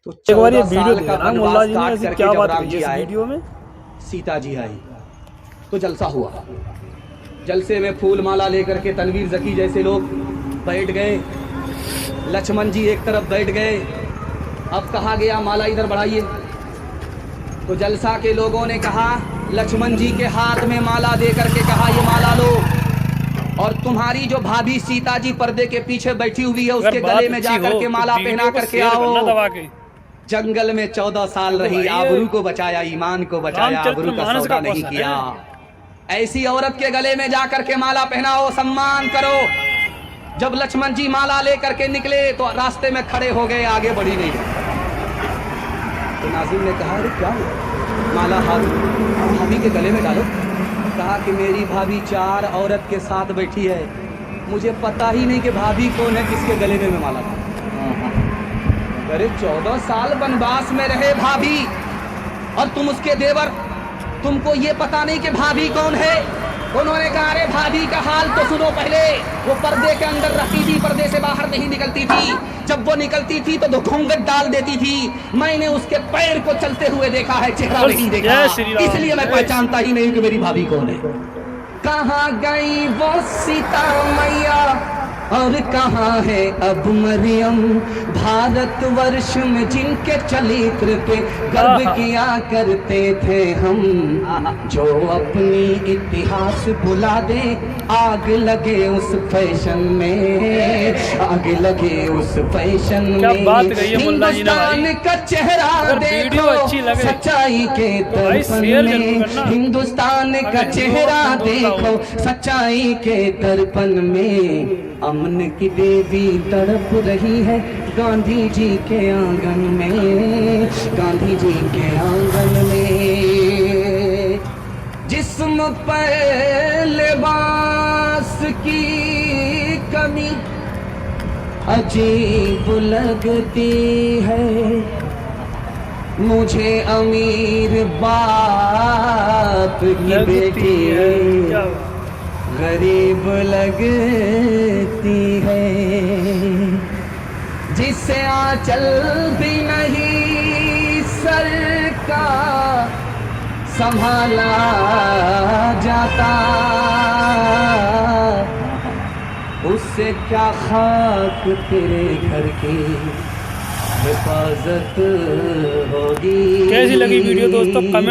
तो एक बार ये 14 वीडियो साल देखा का ना मुल्ला वनवास जी ने, काट ऐसी करके क्या जब बात राम कही जी इस आए, वीडियो में। सीता जी आई तो जलसा हुआ। जलसे में फूल माला लेकर के तनवीर जकी जैसे लोग बैठ गए, लक्ष्मण जी एक तरफ बैठ गए। अब कहा गया माला इधर बढ़ाइए, तो जलसा के लोगों ने कहा, लक्ष्मण जी के हाथ में माला दे करके कहा ये माला लो, और तुम्हारी जो भाभी सीता जी पर्दे के पीछे बैठी हुई है उसके गले में जाकर के माला पहना करके आओ। दबा के जंगल में 14 साल रही, आबरू को बचाया, ईमान को बचाया, आबरू का सौदा नहीं किया। ऐसी औरत के गले में जाकर के माला पहनाओ, सम्मान करो। जब लक्ष्मण जी माला लेकर के निकले तो रास्ते में खड़े हो गए, आगे बढ़ी नहीं। तो नाज़िम ने कहा, अरे क्या हुआ? माला हाथ भाभी के गले में डालो। कहा कि मेरी भाभी 4 औरत के साथ बैठी है, मुझे पता ही नहीं कि भाभी कौन है, किसके गले में माला था। अरे 14 साल वनवास में रहे भाभी, और तुम उसके देवर, तुमको ये पता नहीं कि भाभी कौन है। उन्होंने कहा, अरे भाभी का हाल तो सुनो पहले। वो पर्दे के अंदर रहती थी, पर्दे से बाहर नहीं निकलती थी। जब वो निकलती थी तो घूंघट डाल देती थी। मैंने उसके पैर को चलते हुए देखा है, चेहरा नहीं देखा, इसलिए मैं पहचानता ही नहीं कि मेरी भाभी कौन है। कहाँ गई वो सीता मैया और कहाँ है अब मरियम, भारतवर्ष में जिनके चरित्र पे गर्व किया करते थे हम, जो अपनी इतिहास भुला दे, आग लगे उस फैशन में, आग लगे उस फैशन में। हिंदुस्तान का चेहरा देखो सच्चाई के दर्पण में, हिंदुस्तान का चेहरा देखो सच्चाई के दर्पण में। अमन की देवी तड़प रही है गांधी जी के आंगन में, गांधी जी के आंगन में। जिस्म पर लिबास की कमी अजीब लगती है, मुझे अमीर बाप की बेटी गरीब लगती है, जिसे आंचल भी नहीं सर का संभाला जाता, उससे क्या खाक तेरे घर की हिफाजत होगी। कैसी लगी वीडियो दोस्तों, कमेंट